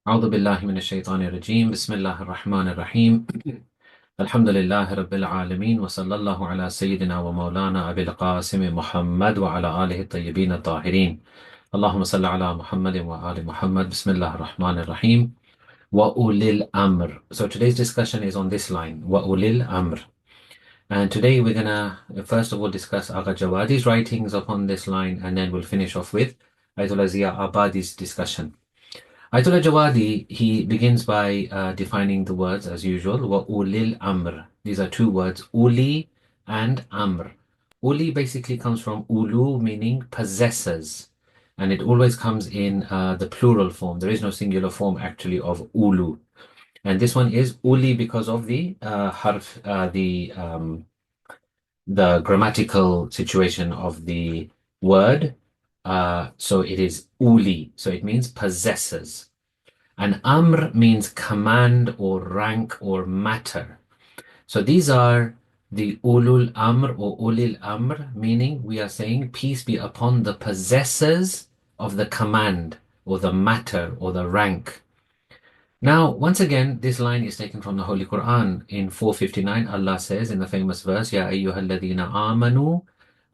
أعوذ بالله من الشيطان الرجيم بسم الله الرحمن الرحيم الحمد لله رب العالمين وصلى الله على سيدنا ومولانا أبي القاسم محمد وعلى آله الطيبين الطاهرين اللهم صل على محمد وآل محمد بسم الله الرحمن الرحيم وأولي الأمر. So today's discussion is on this line, وأولي الأمر. And today we're gonna first of all discuss Agha Javadi's writings upon this line, and then we'll finish off with Ayatollah Zi'a Abadi's discussion. Ayatollah Javadi, he begins by defining the words as usual, wa ulil amr. These are two words, uli and amr. Uli basically comes from ulu, meaning possessors, and it always comes in the plural form. There is no singular form actually of ulu. And this one is uli because of the the grammatical situation of the word. So it is uli, so it means possessors. And amr means command or rank or matter. So these are the ulul amr or ulil amr, meaning we are saying peace be upon the possessors of the command or the matter or the rank. Now, once again, this line is taken from the Holy Quran. In 459, Allah says in the famous verse, Ya ayyuhalladhina amanu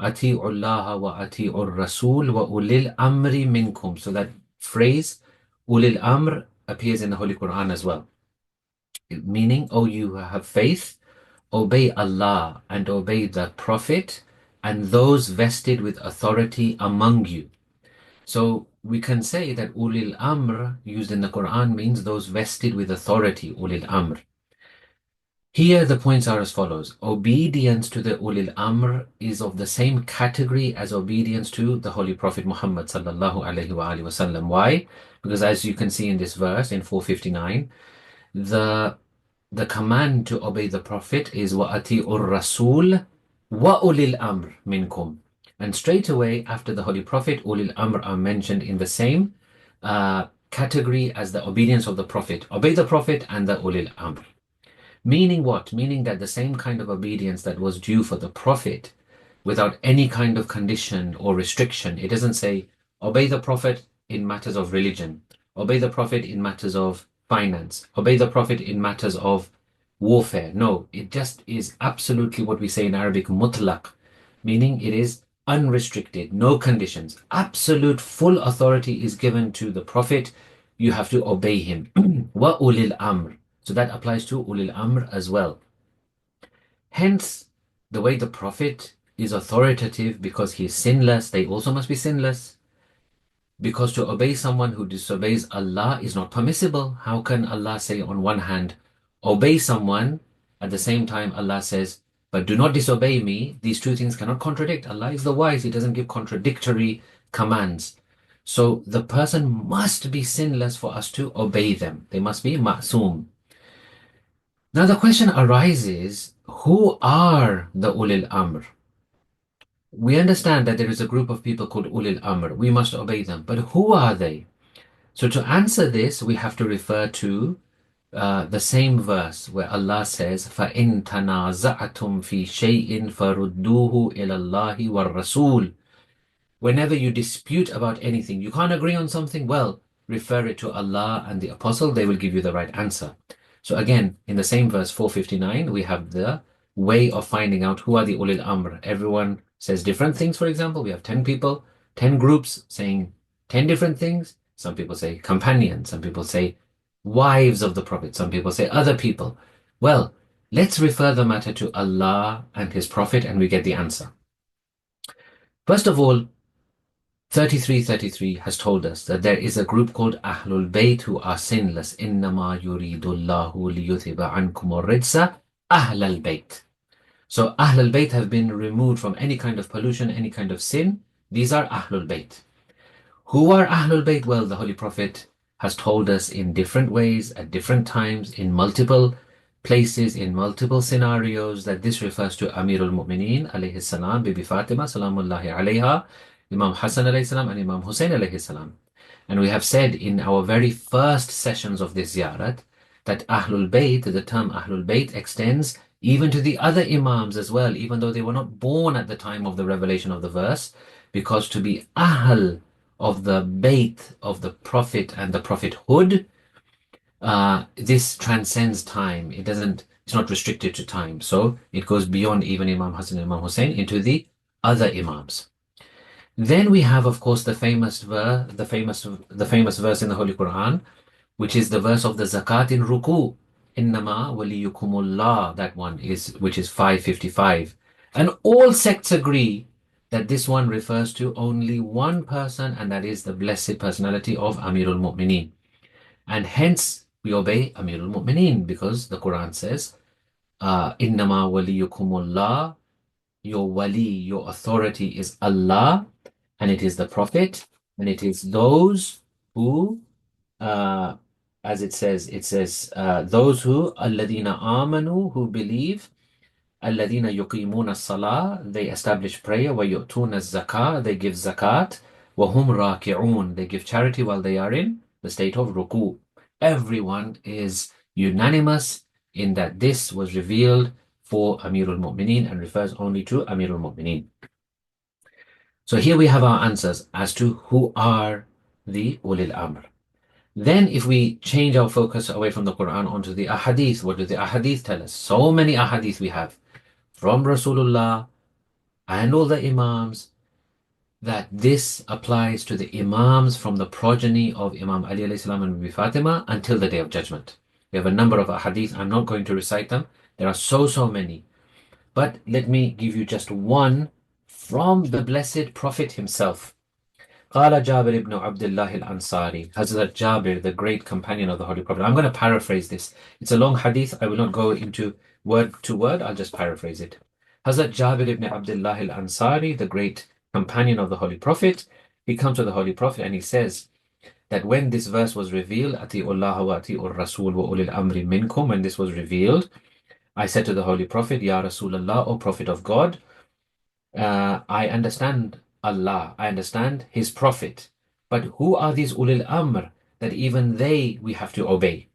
ati'u Allah wa ati'u Rasul wa ulil amri minkum. So that phrase, ulil amr, appears in the Holy Quran as well. Meaning, oh, you who have faith, obey Allah and obey the Prophet and those vested with authority among you. So we can say that ulil amr used in the Quran means those vested with authority, ulil amr. Here the points are as follows. Obedience to the ulil amr is of the same category as obedience to the Holy Prophet Muhammad sallallahu alaihi wasallam. Why? Because as you can see in this verse in 459, the command to obey the Prophet is wa ati'ur Rasul wa ulil amr minkum. And straight away after the Holy Prophet, ulil amr are mentioned in the same category as the obedience of the Prophet. Obey the Prophet and the ulil amr. Meaning what? Meaning that the same kind of obedience that was due for the Prophet without any kind of condition or restriction. It doesn't say obey the Prophet in matters of religion, obey the Prophet in matters of finance, obey the Prophet in matters of warfare. No, it just is absolutely what we say in Arabic, mutlaq, meaning it is unrestricted, no conditions. Absolute full authority is given to the Prophet. You have to obey him. Wa ulil amr. So that applies to ulil amr as well. Hence, the way the Prophet is authoritative because he is sinless, they also must be sinless. Because to obey someone who disobeys Allah is not permissible. How can Allah say on one hand, obey someone, at the same time Allah says, but do not disobey me? These two things cannot contradict. Allah is the wise. He doesn't give contradictory commands. So the person must be sinless for us to obey them. They must be ma'soom. Now the question arises, who are the ulil amr? We understand that there is a group of people called ulil amr. We must obey them. But who are they? So to answer this, we have to refer to the same verse where Allah says, فَإِن تَنَازَعْتُمْ فِي شَيْءٍ فَرُدُّوهُ إِلَى اللَّهِ وَالرَّسُولِ. Whenever you dispute about anything, you can't agree on something, well, refer it to Allah and the Apostle, they will give you the right answer. So again, in the same verse 459, we have the way of finding out who are the ulil amr. Everyone says different things, for example. We have 10 people, 10 groups saying 10 different things. Some people say companions, some people say wives of the Prophet, some people say other people. Well, let's refer the matter to Allah and His Prophet and we get the answer. First of all, 3333 has told us that there is a group called Ahlul Bayt who are sinless. إِنَّمَا يُرِيدُ اللَّهُ لِيُذْهِبَ عَنْكُمُ الرِّجْسَ أَهْلَ الْبَيْتِ. So Ahlul Bayt have been removed from any kind of pollution, any kind of sin. These are Ahlul Bayt. Who are Ahlul Bayt? Well, the Holy Prophet has told us in different ways, at different times, in multiple places, in multiple scenarios, that this refers to Amirul Mu'mineen alayhi salam, Bibi Fatima salamullahi alayha, Imam Hassan alayhi salam, and Imam Hussein alayhi salam. And we have said in our very first sessions of this Ziyarat that Ahlul Bayt, the term Ahlul Bayt extends even to the other Imams as well, even though they were not born at the time of the revelation of the verse, because to be Ahl of the Bayt of the Prophet and the Prophethood This transcends time. It's not restricted to time. So it goes beyond even Imam Hassan and Imam Hussein into the other Imams. Then we have, of course, the famous verse in the Holy Quran, which is the verse of the zakat in ruku. Innama waliyukumullah, that one is, which is 555. And all sects agree that this one refers to only one person, and that is the blessed personality of Amirul Mu'mineen. And hence we obey Amirul Mu'mineen because the Quran says, Innama waliyukumullah, your wali, your authority is Allah, and it is the Prophet, and it is those who, uh, as it says, those who, alladina amanu, who believe, alladina yuqimuna salah, they establish prayer, wa yu'tuna zakah, they give zakat, wa hum raki'un, they give charity while they are in the state of ruku. Everyone is unanimous in that this was revealed for Amirul Mu'mineen and refers only to Amirul Mu'mineen. So here we have our answers as to who are the Ulil Amr. Then if we change our focus away from the Quran onto the Ahadith, what do the Ahadith tell us? So many Ahadith we have from Rasulullah and all the Imams that this applies to the Imams from the progeny of Imam Ali alayhi salam and Bibi Fatima until the Day of Judgment. We have a number of Ahadith. I'm not going to recite them. There are so many. But let me give you just one from the Blessed Prophet himself. قال جابر ibn Abdullah al-Ansari, Hazrat Jabir, the great companion of the Holy Prophet. I'm going to paraphrase this. It's a long hadith. I will not go into word to word. I'll just paraphrase it. Hazrat Jabir ibn Abdullah al-Ansari, the great companion of the Holy Prophet, he comes to the Holy Prophet and he says that when this verse was revealed, Ati'ullah wa ati'ur Rasul wa ulil amri minkum, when this was revealed, I said to the Holy Prophet, Ya Rasulullah, O Prophet of God, I understand Allah, I understand His Prophet, but who are these Ulil Amr that even they we have to obey?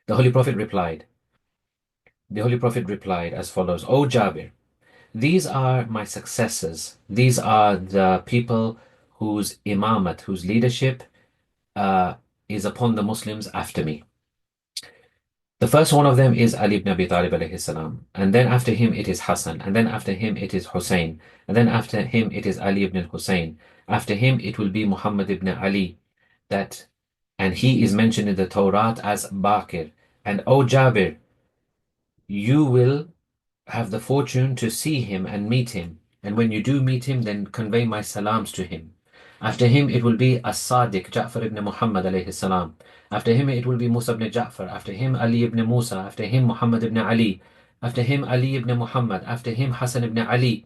The Holy Prophet replied as follows, O Jabir, these are my successors. These are the people whose imamat, whose leadership is upon the Muslims after me. The first one of them is Ali ibn Abi Talib alayhi salam, and then after him it is Hassan, and then after him it is Hussein, and then after him it is Ali ibn Hussein. After him it will be Muhammad ibn Ali, and he is mentioned in the Torah as Baqir. And O Jabir, you will have the fortune to see him and meet him, and when you do meet him, then convey my salams to him. After him it will be As-Sadiq, Ja'far ibn Muhammad alayhi salam. After him it will be Musa ibn Ja'far. After him Ali ibn Musa. After him Muhammad ibn Ali. After him Ali ibn Muhammad. After him Hassan ibn Ali.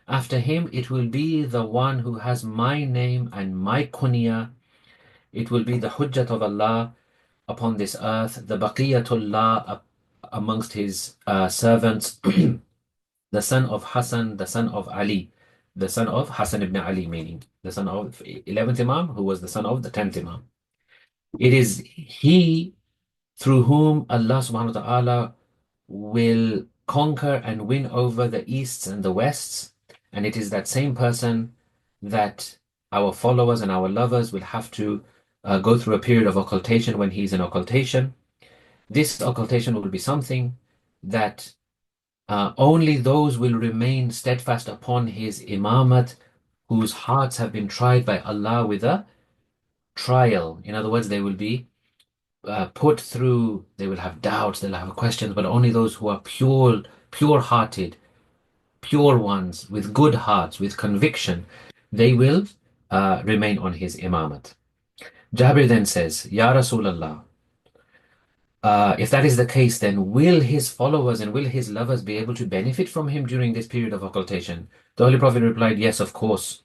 After him it will be the one who has my name and my kunya. It will be the Hujjat of Allah upon this earth, the Baqiyatullah amongst his servants, the son of Hassan, the son of Ali, the son of Hassan ibn Ali, meaning the son of 11th Imam, who was the son of the 10th Imam. It is he through whom Allah subhanahu wa ta'ala will conquer and win over the Easts and the Wests. And it is that same person that our followers and our lovers will have to go through a period of occultation when he's in occultation. This occultation will be something that only those will remain steadfast upon his imamat whose hearts have been tried by Allah with a trial. In other words, they will be put through, they will have doubts, they'll have questions, but only those who are pure-hearted, pure ones, with good hearts, with conviction, they will remain on his imamat. Jabir then says, Ya Rasulallah, if that is the case, then will his followers and will his lovers be able to benefit from him during this period of occultation? The Holy Prophet replied, yes, of course.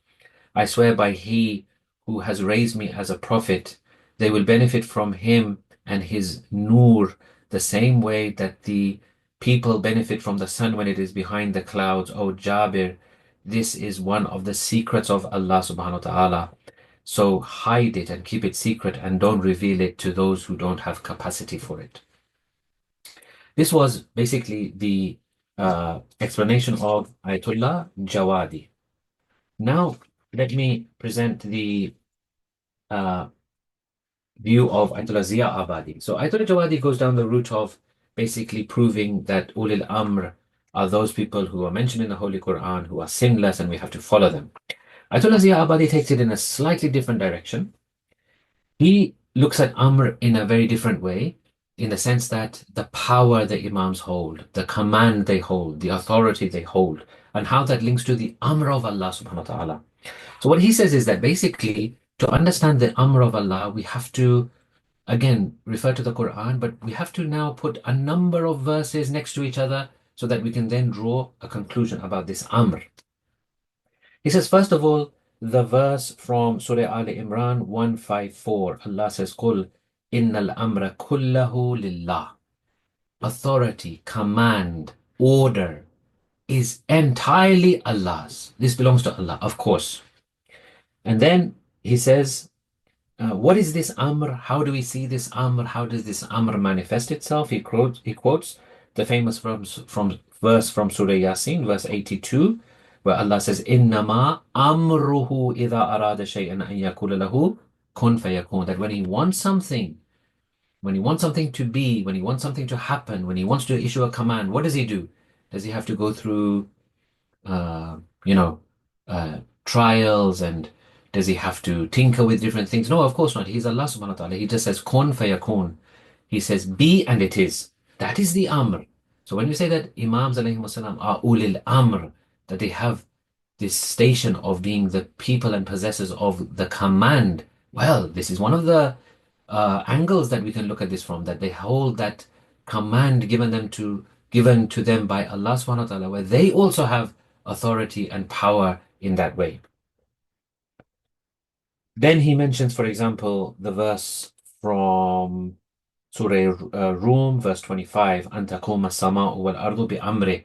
I swear by he who has raised me as a prophet, they will benefit from him and his nur the same way that the people benefit from the sun when it is behind the clouds. O Jabir, this is one of the secrets of Allah subhanahu wa ta'ala. So hide it and keep it secret and don't reveal it to those who don't have capacity for it. This was basically the explanation of Ayatollah Javadi. Now, let me present the view of Ayatollah Zi'a Abadi. So Ayatollah Javadi goes down the route of basically proving that ulil amr are those people who are mentioned in the Holy Quran, who are sinless, and we have to follow them. Ayatollah Zi'a Abadi takes it in a slightly different direction. He looks at Amr in a very different way, in the sense that the power the Imams hold, the command they hold, the authority they hold, and how that links to the Amr of Allah subhanahu wa ta'ala. So what he says is that basically, to understand the Amr of Allah, we have to again refer to the Quran, but we have to now put a number of verses next to each other so that we can then draw a conclusion about this Amr. He says, first of all, the verse from Surah Al Imran 154, Allah says, Qul innal amra kullahu lillah. Authority, command, order is entirely Allah's. This belongs to Allah, of course. And then he says, what is this Amr? How do we see this Amr? How does this Amr manifest itself? He quotes the famous verse from Surah Yasin, verse 82, where Allah says, "Innama amruhu idha arada shay'an an yakula lahu kun fayakun." That when he wants something to be, when he wants something to happen, when he wants to issue a command, what does he do? Does he have to go through uh, you know, trials, and does he have to tinker with different things? No, of course not. He's Allah subhanahu wa ta'ala. He just says kun fayakun. He says be and it is. That is the amr. So when we say that Imams alayhi wasallam are ulil amr, that they have this station of being the people and possessors of the command, well, this is one of the angles that we can look at this from, that they hold that command given to them by Allah subhanahu wa ta'ala, where they also have authority and power in that way. Then he mentions, for example, the verse from Surah Rum, verse 25, أَن تَقُومَ السَّمَاءُ وَالْأَرْضُ بِأَمْرِهِ,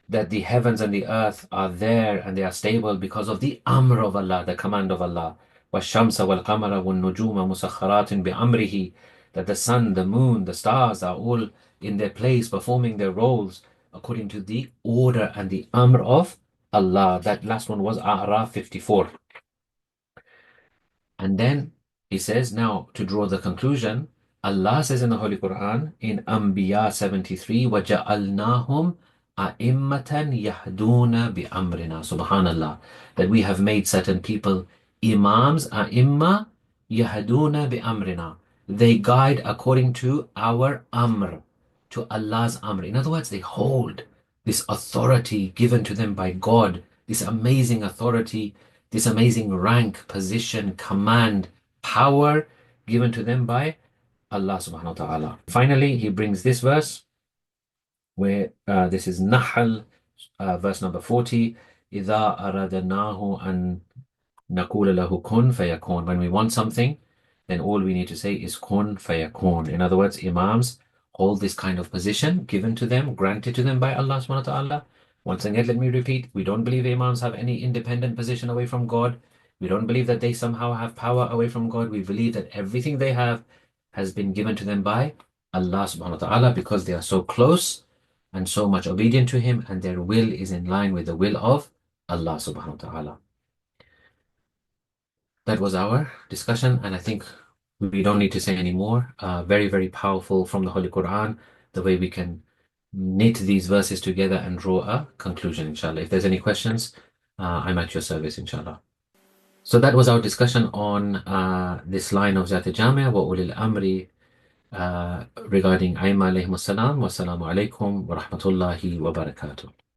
that the heavens and the earth are there and they are stable because of the Amr of Allah, the command of Allah. وَالشَّمْسَ وَالْقَمَرَ وَالنُّجُومَ مُسَخَّرَاتٍ بِأَمْرِهِ, that the sun, the moon, the stars are all in their place, performing their roles according to the order and the Amr of Allah. That last one was A'raf 54. And then he says, now to draw the conclusion, Allah says in the Holy Quran in Anbiya 73, وَجَعَلْنَاهُمْ أَئِمَّةً يَهْدُونَ بِأَمْرِنَا. Subhanallah, that we have made certain people imams, a'imma, yahduna bi-amrina. They guide according to our amr, to Allah's amr. In other words, they hold this authority given to them by God, this amazing authority, this amazing rank, position, command, power given to them by Allah subhanahu wa ta'ala. Finally, he brings this verse where this is Nahl, verse number 40. إِذَا أَرَدْنَاهُ أَن نَقُولَ لَهُ كُن فَيَكُونَ. When we want something, then all we need to say is kun fayakun. In other words, Imams hold this kind of position given to them, granted to them by Allah subhanahu wa ta'ala. Once again, let me repeat, we don't believe Imams have any independent position away from God. We don't believe that they somehow have power away from God. We believe that everything they have has been given to them by Allah subhanahu wa ta'ala, because they are so close and so much obedient to Him, and their will is in line with the will of Allah subhanahu wa ta'ala. That was our discussion, and I think we don't need to say any more. Very, very powerful from the Holy Quran, the way we can knit these verses together and draw a conclusion, inshallah. If there's any questions, I'm at your service, inshallah. So that was our discussion on this line of Zat Jamia wa ulil amri regarding Aima alayhim assalam. Wassalamu alaikum wa rahmatullahi wa barakatuh.